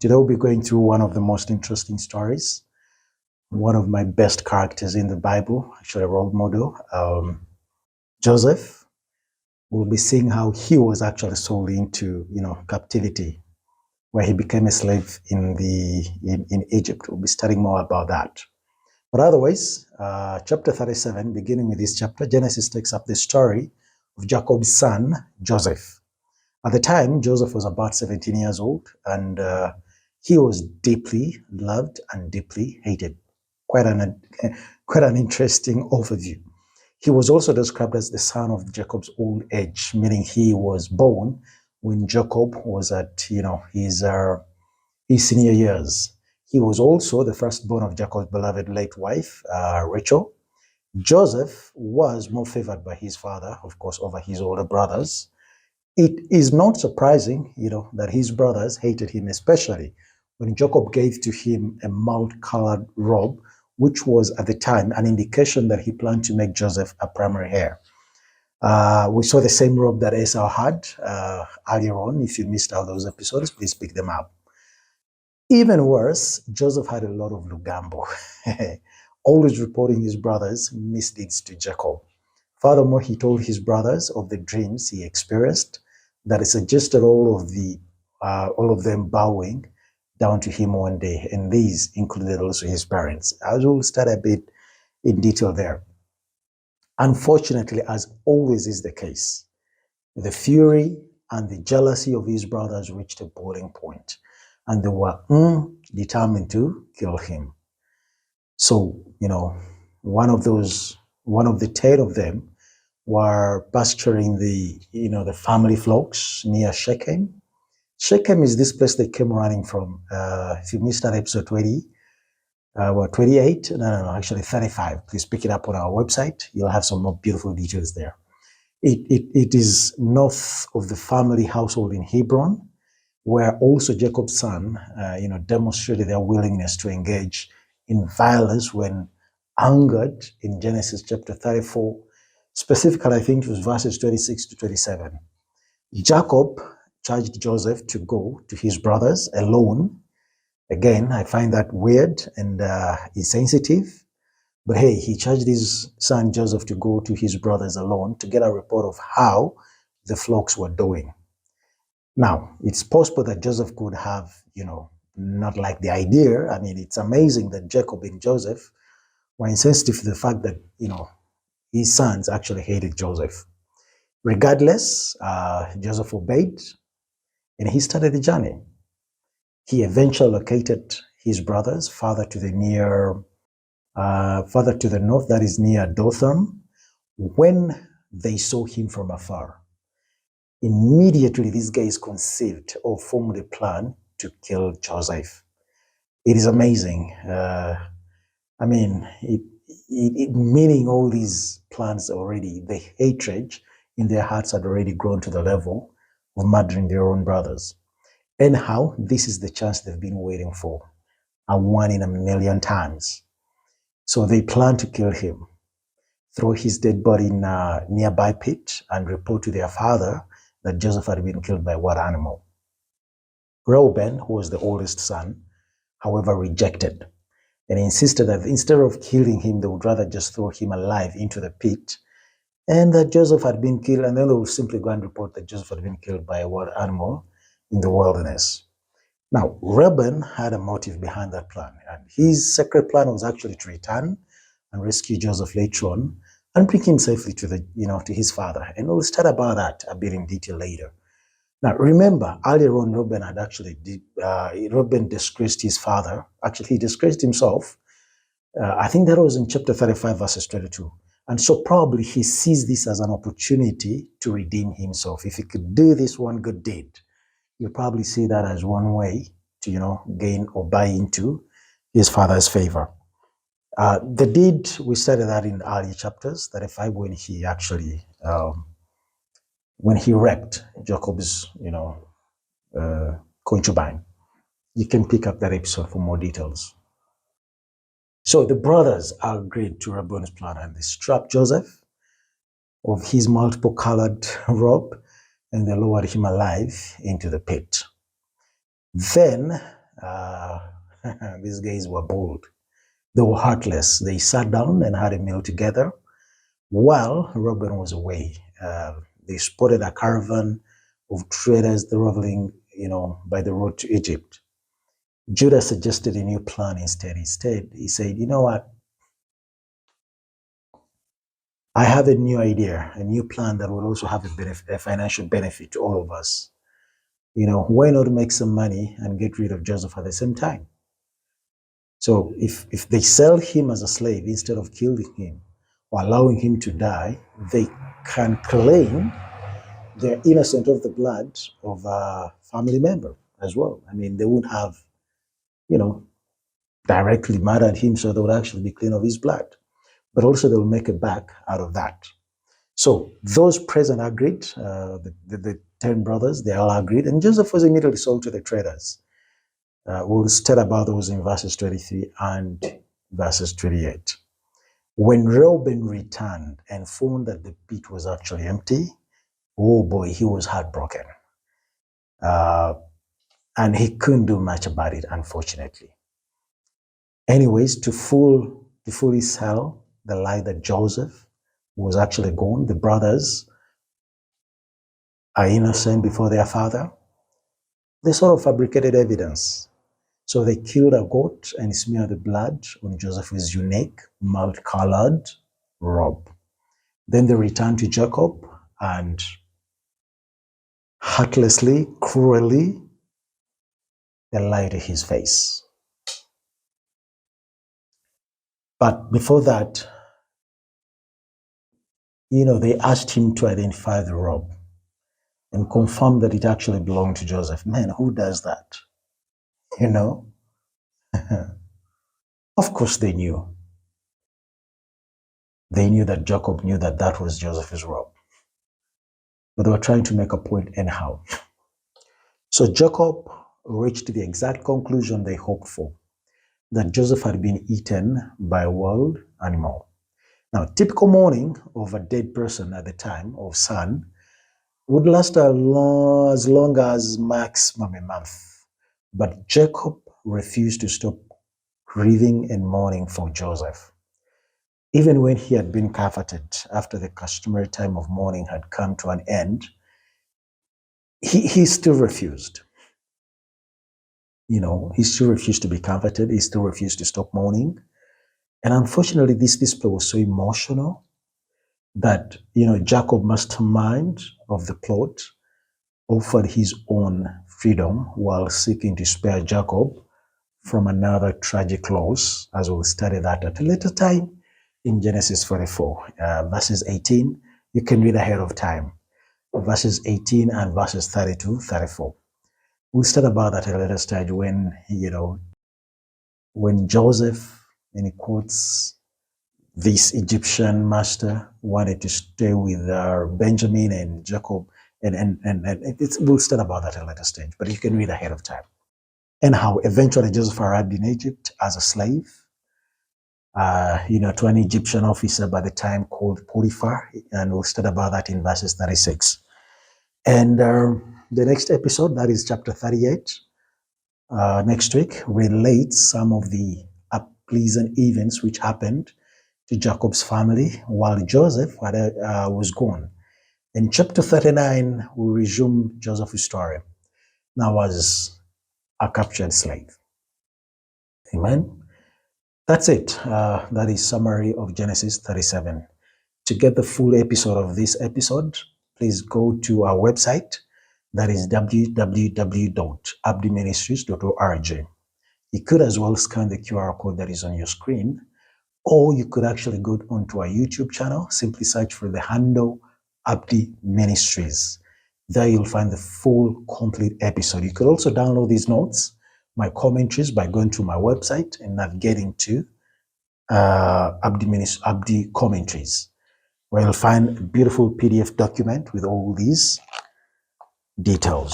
Today we'll be going through one of the most interesting stories, one of my best characters in the Bible, actually a role model, Joseph. We'll be seeing how he was actually sold into, captivity, where he became a slave in Egypt. We'll be studying more about that. But otherwise, chapter 37, beginning with this chapter, Genesis takes up the story of Jacob's son, Joseph. At the time, Joseph was about 17 years old, and he was deeply loved and deeply hated. Quite an interesting overview. He was also described as the son of Jacob's old age, meaning he was born when Jacob was at his senior years. He was also the firstborn of Jacob's beloved late wife, Rachel. Joseph was more favored by his father, of course, over his older brothers. It is not surprising, that his brothers hated him, especially when Jacob gave to him a multicolored robe, which was at the time an indication that he planned to make Joseph a primary heir. We saw the same robe that Esau had earlier on. If you missed out those episodes, please pick them up. Even worse, Joseph had a lot of lugambo, always reporting his brothers' misdeeds to Jacob. Furthermore, he told his brothers of the dreams he experienced that it suggested all of them bowing down to him one day, and these included also his parents. I will start a bit in detail there. Unfortunately, as always is the case, the fury and the jealousy of his brothers reached a boiling point, and they were determined to kill him. So, one of the 10 of them were pasturing the family flocks near Shechem. Shechem is this place they came running from. If you missed that episode 28, no, actually 35. Please pick it up on our website. You'll have some more beautiful details there. It is north of the family household in Hebron, where also Jacob's son, demonstrated their willingness to engage in violence when angered in Genesis chapter 34. Specifically, I think it was verses 26 to 27. Jacob charged Joseph to go to his brothers alone. Again, I find that weird and insensitive. But hey, he charged his son Joseph to go to his brothers alone to get a report of how the flocks were doing. Now, it's possible that Joseph could have, not liked the idea. I mean, it's amazing that Jacob and Joseph were insensitive to the fact that, his sons actually hated Joseph. Regardless, Joseph obeyed, and he started the journey. He eventually located his brothers farther to the north, that is near Dothan. When they saw him from afar, immediately these guys conceived or formed a plan to kill Joseph. It is amazing. Meaning all these plans already, the hatred in their hearts had already grown to the level of murdering their own brothers. Anyhow, this is the chance they've been waiting for, a 1 in a million times. So they plan to kill him, throw his dead body in a nearby pit, and report to their father that Joseph had been killed by what animal. Reuben, who was the oldest son, however, rejected and insisted that instead of killing him, they would rather just throw him alive into the pit, and that Joseph had been killed, and then they would simply go and report that Joseph had been killed by a wild animal in the wilderness. Now, Reuben had a motive behind that plan, and his secret plan was actually to return and rescue Joseph later on and bring him safely to his father. And we'll start about that a bit in detail later. Now, remember, earlier on, Reuben disgraced his father. Actually, he disgraced himself. I think that was in chapter 35, verses 22. And so probably he sees this as an opportunity to redeem himself. If he could do this one good deed, you'll probably see that as one way to, gain or buy into his father's favor. The deed, we studied that in early chapters, 35, when he actually, when he raped Jacob's, concubine. You can pick up that episode for more details. So the brothers agreed to Reuben's plan, and they stripped Joseph of his multiple colored robe, and they lowered him alive into the pit. Then these guys were bold. They were heartless. They sat down and had a meal together while Reuben was away. They spotted a caravan of traders traveling, by the road to Egypt. Judah suggested a new plan instead. He said, you know what? I have a new idea, a new plan that will also have a financial benefit to all of us. Why not make some money and get rid of Joseph at the same time? So if they sell him as a slave instead of killing him or allowing him to die, they can claim they're innocent of the blood of a family member as well. I mean, they would have, you know, directly murdered him, so they would actually be clean of his blood. But also they will make a back out of that. So those present agreed, the 10 brothers, they all agreed, and Joseph was immediately sold to the traders. We'll study about those in verses 23 and verses 28. When Reuben returned and found that the pit was actually empty, oh boy, he was heartbroken. And he couldn't do much about it, unfortunately. Anyways, to fully sell the lie that Joseph was actually gone, the brothers are innocent before their father, they sort of fabricated evidence. So they killed a goat and smeared the blood on Joseph's unique, multicolored robe. Then they returned to Jacob and heartlessly, cruelly, they lied to his face. But before that, they asked him to identify the robe and confirm that it actually belonged to Joseph. Man, who does that? Of course they knew. They knew that Jacob knew that that was Joseph's robe. But they were trying to make a point anyhow. So Jacob reached the exact conclusion they hoped for, that Joseph had been eaten by a wild animal. Now, typical mourning of a dead person at the time of son would last as long as maximum a month. But Jacob refused to stop grieving and mourning for Joseph. Even when he had been comforted after the customary time of mourning had come to an end, he still refused. He still refused to be comforted. He still refused to stop mourning. And unfortunately, this display was so emotional that, Jacob, mastermind of the plot, offered his own freedom while seeking to spare Jacob from another tragic loss, as we'll study that at a later time in Genesis 44, verses 18. You can read ahead of time. Verses 18 and verses 32, 34. We'll study about that at a later stage when, when Joseph, and he quotes, this Egyptian master wanted to stay with Benjamin and Jacob, and we'll study about that at a later stage, but you can read ahead of time. And how eventually Joseph arrived in Egypt as a slave, to an Egyptian officer by the time called Potiphar, and we'll study about that in verses 36. And the next episode, that is chapter 38, next week, relates some of the unpleasant events which happened to Jacob's family while Joseph was gone. In chapter 39, we resume Joseph's story, now as a captured slave. Amen. That's it. That is summary of Genesis 37. To get the full episode of this episode, please go to our website. That is www.abdiministries.org. You could as well scan the QR code that is on your screen, or you could actually go onto our YouTube channel. Simply search for the handle Abdi Ministries. There you'll find the full, complete episode. You could also download these notes, my commentaries, by going to my website and navigating to Abdi Commentaries, where you'll find a beautiful PDF document with all these details.